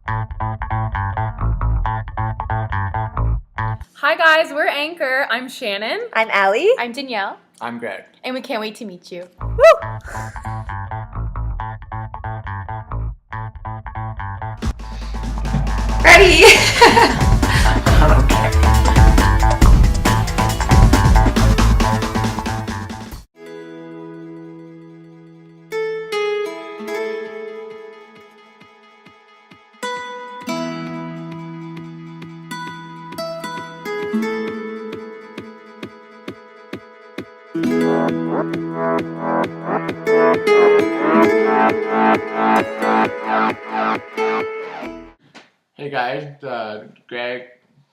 Hi guys, we're Anchor. I'm Shannon. I'm Allie. I'm Danielle. I'm Greg. And we can't wait to meet you. Woo! Ready? Hey guys, Greg,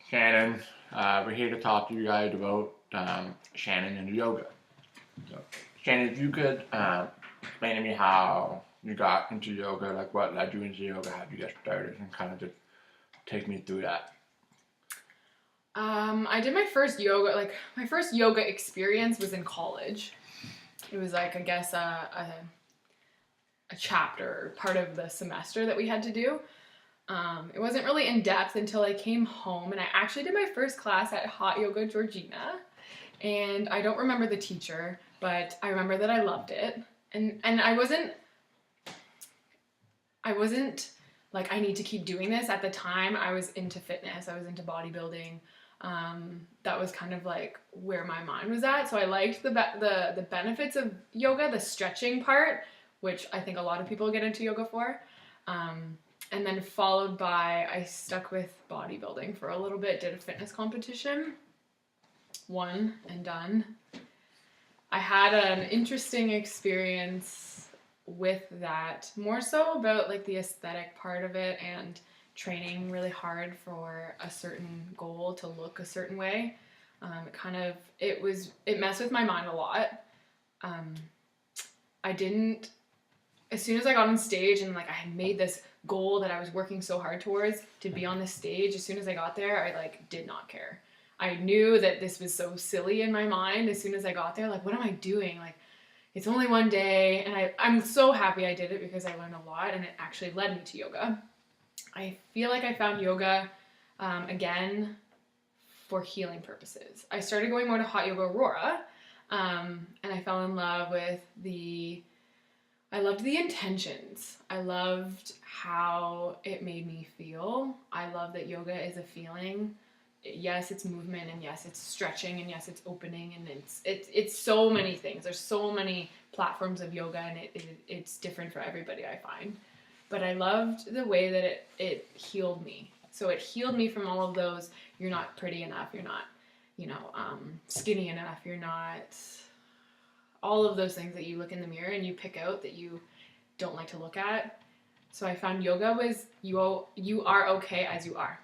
Shannon, we're here to talk to you guys about Shannon and yoga. So, Shannon, if you could explain to me how you got into yoga, like what led you into yoga, how did you get started, and kind of just take me through that. I did my first yoga experience was in college. It was like, I guess, a chapter, part of the semester that we had to do. It wasn't really in depth until I came home, and I actually did my first class at Hot Yoga Georgina. And I don't remember the teacher, but I remember that I loved it. And I wasn't like, I need to keep doing this. At the time, I was into fitness. I was into bodybuilding. That was kind of like where my mind was at. So I liked the benefits of yoga, the stretching part, which I think a lot of people get into yoga for. And then followed by, I stuck with bodybuilding for a little bit, did a fitness competition, won and done. I had an interesting experience with that, more so about like the aesthetic part of it and training really hard for a certain goal to look a certain way. It messed with my mind a lot. As soon as I got on stage and like I had made this goal that I was working so hard towards to be on the stage, as soon as I got there, I like did not care. I knew that this was so silly in my mind. As soon as I got there, like, what am I doing? Like, it's only one day, and I'm so happy I did it because I learned a lot, and it actually led me to yoga. I feel like I found yoga again for healing purposes. I started going more to Hot Yoga Aurora, and I fell in love with I loved the intentions. I loved how it made me feel. I love that yoga is a feeling. Yes, it's movement, and yes, it's stretching, and yes, it's opening, and it's so many things. There's so many platforms of yoga, and it's different for everybody, I find. But I loved the way that it healed me. So it healed me from all of those, you're not pretty enough, you're not, skinny enough, you're not, all of those things that you look in the mirror and you pick out that you don't like to look at. So I found yoga was you are okay as you are.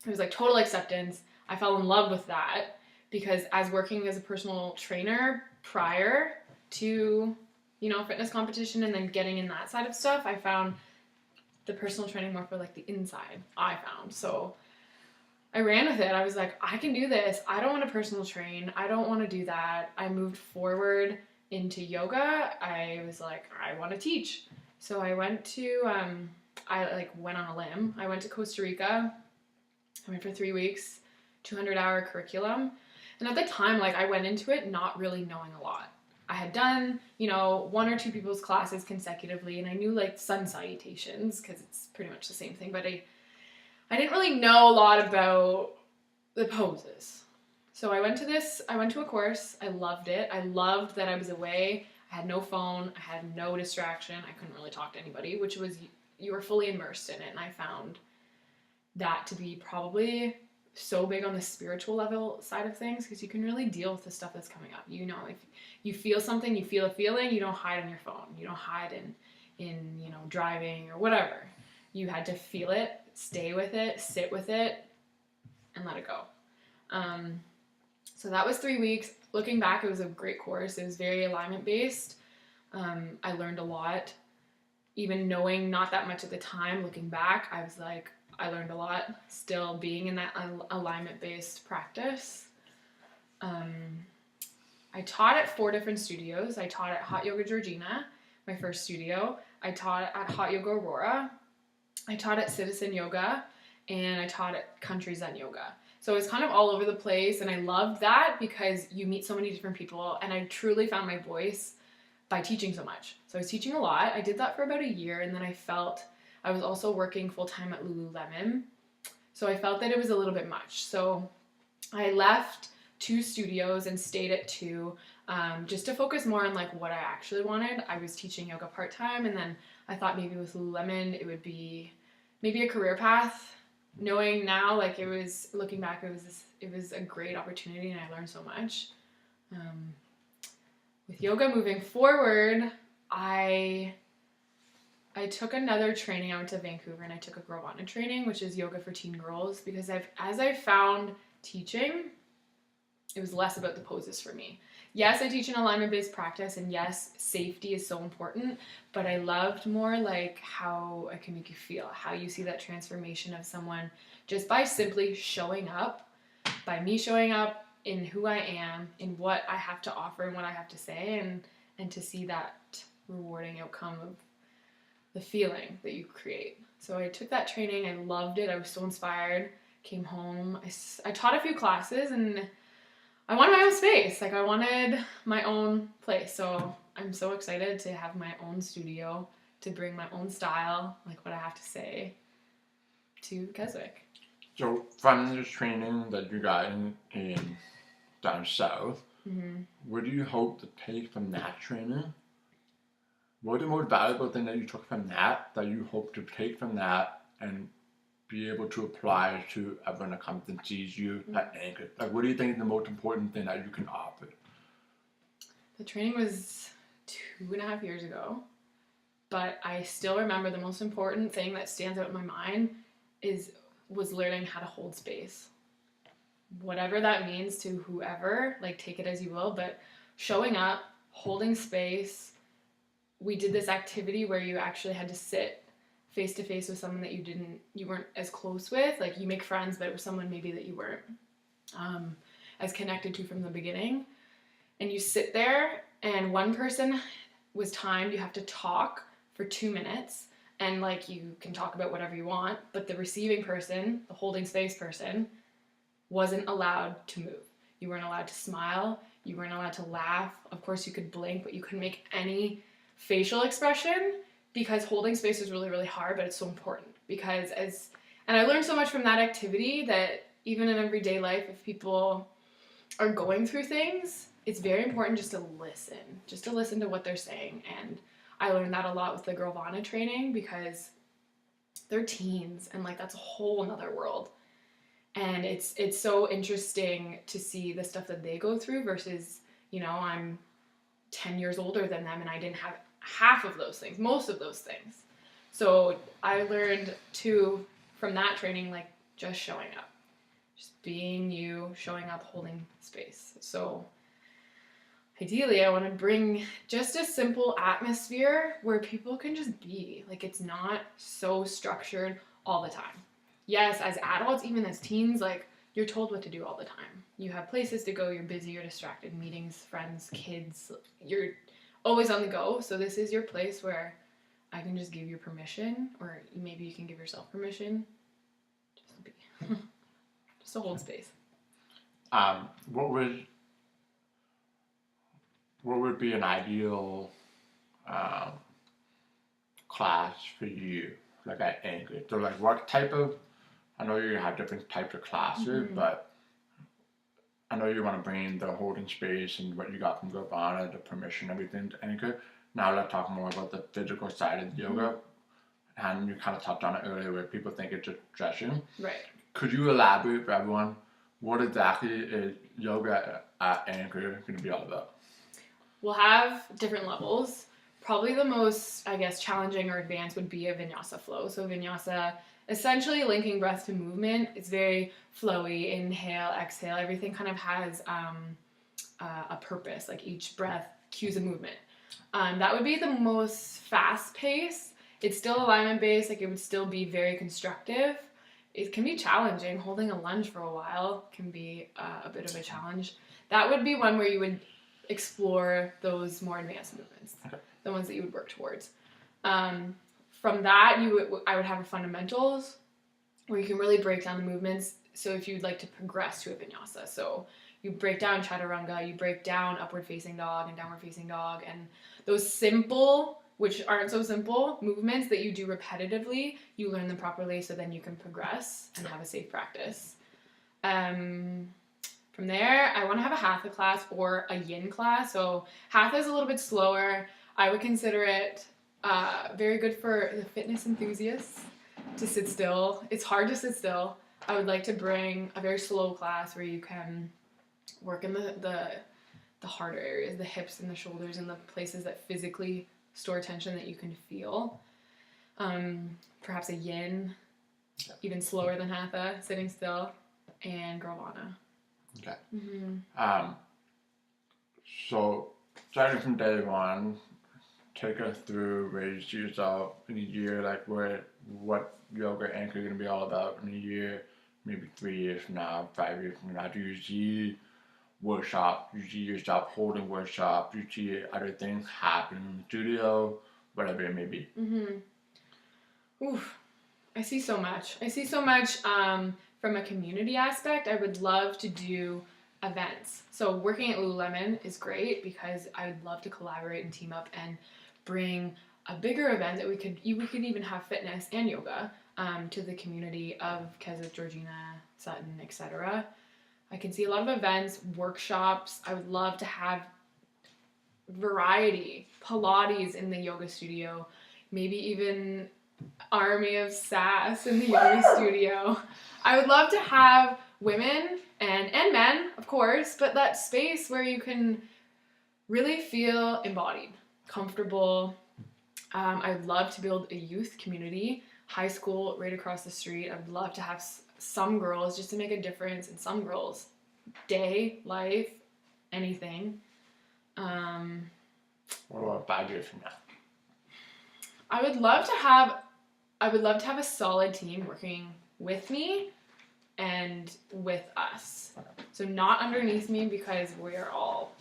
It was like total acceptance. I fell in love with that because as working as a personal trainer prior to, fitness competition and then getting in that side of stuff, I found the personal training more for like the inside, I found. So I ran with it. I was like, I can do this. I don't want to personal train. I don't want to do that. I moved forward into yoga. I was like, I want to teach. So I went to, I went on a limb. I went to Costa Rica. I went for 3 weeks, 200-hour curriculum. And at the time, I went into it not really knowing a lot. I had done, one or two people's classes consecutively, and I knew sun salutations because it's pretty much the same thing, but I didn't really know a lot about the poses. So I went to a course. I loved it. I loved that I was away. I had no phone. I had no distraction. I couldn't really talk to anybody, which was, you were fully immersed in it. And I found that to be probably so big on the spiritual level side of things because you can really deal with the stuff that's coming up. If you feel something, you feel a feeling, you don't hide on your phone. You don't hide in driving or whatever. You had to feel it, stay with it, sit with it, and let it go. So that was 3 weeks. Looking back, it was a great course. It was very alignment based. I learned a lot. Even knowing not that much at the time, looking back, I was like, I learned a lot. Still being in that alignment based practice. I taught at 4 different studios. I taught at Hot Yoga Georgina, my first studio. I taught at Hot Yoga Aurora. I taught at Citizen Yoga, and I taught at Country Zen Yoga. So it was kind of all over the place, and I loved that because you meet so many different people, and I truly found my voice by teaching so much. So I was teaching a lot. I did that for about a year, and then I felt I was also working full-time at Lululemon. So I felt that it was a little bit much. So I left 2 studios and stayed at 2, just to focus more on like what I actually wanted. I was teaching yoga part-time, and then I thought maybe with Lululemon it would be maybe a career path. Knowing now, like looking back, it was a great opportunity, and I learned so much. With yoga moving forward, I took another training. I went to Vancouver and I took a Girlvana training, which is yoga for teen girls, because as I found teaching, it was less about the poses for me. Yes, I teach an alignment-based practice, and yes, safety is so important, but I loved more like how I can make you feel, how you see that transformation of someone just by simply showing up, by me showing up in who I am, in what I have to offer and what I have to say, and to see that rewarding outcome of the feeling that you create. So I took that training. I loved it. I was so inspired. Came home. I taught a few classes, and I wanted my own space. Like, I wanted my own place. So I'm so excited to have my own studio, to bring my own style, like what I have to say, to Keswick. So from this training that you got in down south, what do you hope to take from that training? What are the most valuable thing that you took from that you hope to take from that and be able to apply to everyone that comes and sees you at Anchor? Like, what do you think is the most important thing that you can offer? The training was 2.5 years ago, but I still remember the most important thing that stands out in my mind was learning how to hold space. Whatever that means to whoever, like, take it as you will, but showing up, holding space. We did this activity where you actually had to sit face to face with someone that you weren't as close with. Like, you make friends, but it was someone maybe that you weren't as connected to from the beginning. And you sit there, and one person was timed. You have to talk for 2 minutes, and like, you can talk about whatever you want, but the receiving person, the holding space person, wasn't allowed to move. You weren't allowed to smile. You weren't allowed to laugh. Of course, you could blink, but you couldn't make any facial expression, because holding space is really, really hard, but it's so important. And I learned so much from that activity that even in everyday life, if people are going through things, it's very important just to listen to what they're saying. And I learned that a lot with the Girlvana training, because they're teens, and like, that's a whole nother world. And it's so interesting to see the stuff that they go through versus, I'm 10 years older than them, and I didn't have half of those things, most of those things. So I learned too from that training, like, just showing up, just being you, showing up, holding space. So ideally, I want to bring just a simple atmosphere where people can just be. Like, it's not so structured all the time. Yes, as adults, even as teens, like, you're told what to do all the time. You have places to go, you're busy, you're distracted, meetings, friends, kids, you're always on the go. So this is your place where I can just give you permission, or maybe you can give yourself permission, just to be, just to hold space. What would be an ideal class for you, like at Anchor? So like, what type of, I know you have different types of classes, but I know you want to bring the holding space and what you got from Girlvana, the permission, everything to Anchor. Now let's talk more about the physical side of yoga. And you kind of touched on it earlier, where people think it's just stretching. Right. Could you elaborate for everyone what exactly is yoga at Anchor going to be all about? We'll have different levels. Probably the most, I guess, challenging or advanced would be a vinyasa flow. So vinyasa, essentially linking breath to movement. It's very flowy. Inhale, exhale. Everything kind of has a purpose. Like, each breath cues a movement. That would be the most fast-paced. It's still alignment-based. Like, it would still be very constructive. It can be challenging. Holding a lunge for a while can be a bit of a challenge. That would be one where you would explore those more advanced movements, the ones that you would work towards. from that, I would have a fundamentals where you can really break down the movements. So if you'd like to progress to a vinyasa, so you break down chaturanga, you break down upward facing dog and downward facing dog, and those simple, which aren't so simple, movements that you do repetitively, you learn them properly so then you can progress and have a safe practice. From there, I want to have a hatha class or a yin class. So hatha is a little bit slower. I would consider it very good for the fitness enthusiasts to sit still. It's hard to sit still. I would like to bring a very slow class where you can work in the harder areas, the hips and the shoulders and the places that physically store tension that you can feel. Perhaps a yin, even slower than hatha, sitting still, and Gravana. Okay. Mm-hmm. So starting from day one, take us through where you see yourself in a year, like what yoga anchor is going to be all about in a year, maybe 3 years from now, 5 years from now. Do you see workshop? Do you see yourself holding workshop? Do you see other things happening in the studio? Whatever it may be. Mm-hmm. Oof. I see so much. From a community aspect, I would love to do events. So working at Lululemon is great because I would love to collaborate and team up and bring a bigger event that we could even have fitness and yoga to the community of Keswick, Georgina, Sutton, etc. I can see a lot of events, workshops. I would love to have variety, Pilates in the yoga studio, maybe even army of sass in the yoga studio. I would love to have women and men, of course, but that space where you can really feel embodied, comfortable. I'd love to build a youth community, high school right across the street. I would love to have some girls just to make a difference in some girls' day, life, anything. What about 5 years from now? I would love to have a solid team working with me and with us. So not underneath me because we're all,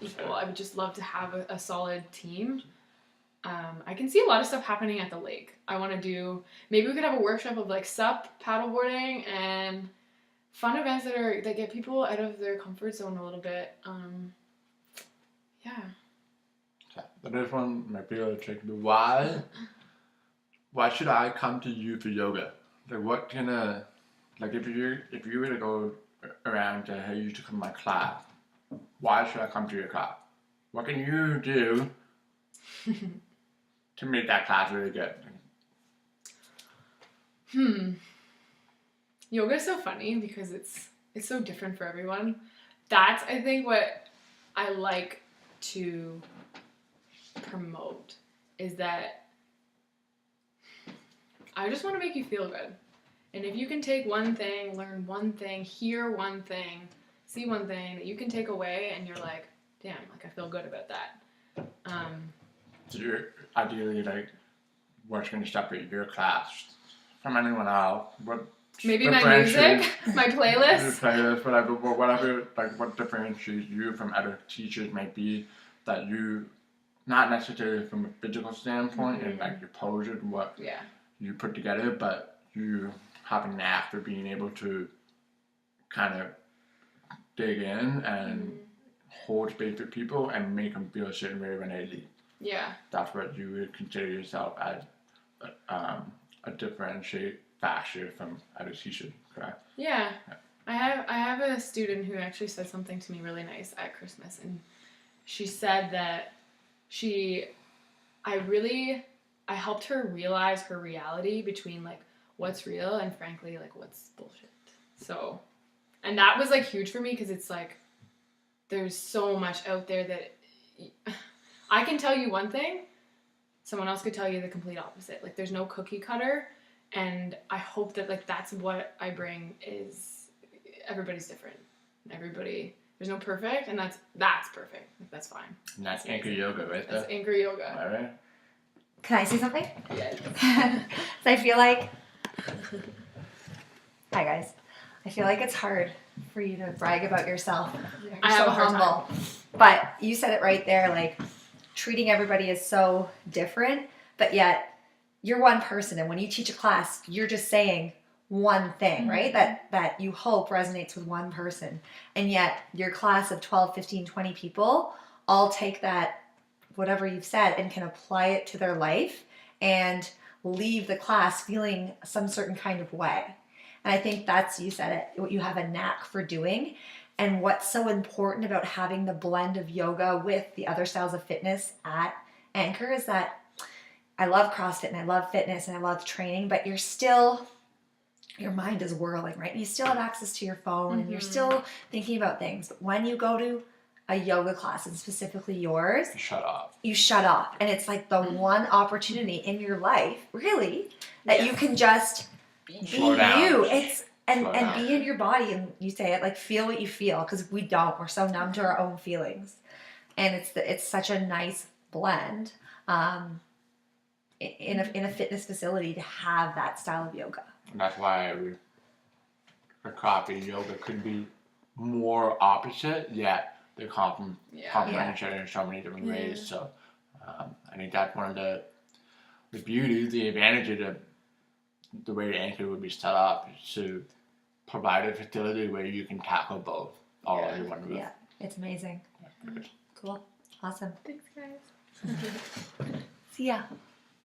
equal. I would just love to have a solid team. I can see a lot of stuff happening at the lake. I want to maybe we could have a workshop of like SUP, paddleboarding, and fun events that get people out of their comfort zone a little bit. Yeah. Okay. The next one might be a little tricky, but why should I come to you for yoga? Like if you were to go around to, hey, you should come to my class, why should I come to your class? What can you do to make that class really good? Yoga is so funny because it's so different for everyone. That's, I think, what I like to promote is that I just want to make you feel good. And if you can take one thing, learn one thing, hear one thing, see one thing that you can take away and you're like, damn, like I feel good about that. So you're ideally like, what's going to separate your class from anyone else? Maybe my music, my playlist. Your playlist, whatever, like what differentiates you from other teachers might be that you, not necessarily from a physical standpoint and like your posture and what you put together, but you have a knack for being able to kind of dig in and hold space for people and make them feel a certain way when they leave. Yeah. That's what you would consider yourself as a differentiate factor from other teachers, correct? Yeah. I have a student who actually said something to me really nice at Christmas, and she said that I helped her realize her reality between like what's real and frankly like what's bullshit. So, and that was like huge for me because it's like there's so much out there that I can tell you one thing, someone else could tell you the complete opposite. Like there's no cookie cutter, and I hope that like that's what I bring is everybody's different. There's no perfect, and that's perfect. Like, that's fine. And that's anchor yoga, right there. That's anchor yoga. All right. Can I say something? Yes. So I feel like, hi guys, I feel like it's hard for you to brag about yourself. You're I have so a hard humble. But you said it right there, like treating everybody is so different, but yet you're one person, and when you teach a class, you're just saying one thing, right? That you hope resonates with one person. And yet your class of 12, 15, 20 people all take that, whatever you've said, and can apply it to their life and leave the class feeling some certain kind of way. And I think that's, you said it, what you have a knack for doing. And what's so important about having the blend of yoga with the other styles of fitness at Anchor is that I love CrossFit and I love fitness and I love training, but you're still, your mind is whirling, right? You still have access to your phone and you're still thinking about things. But when you go to a yoga class, and specifically yours, Shut up. you shut off. And it's like the one opportunity in your life, really, that you can just be Slow down. you. It's and Slow down. be in your body, and you say it like, feel what you feel, because we don't. We're so numb to our own feelings. And it's such a nice blend in a fitness facility to have that style of yoga. And that's why for coffee, yoga could be more opposite, yet they complement each other in so many different ways. So I think that's one of the beauties, the advantage of the way the Anchor would be set up is to provide a facility where you can tackle both all under one roof. Yeah, it's amazing. Cool. Awesome. Thanks, guys. See ya.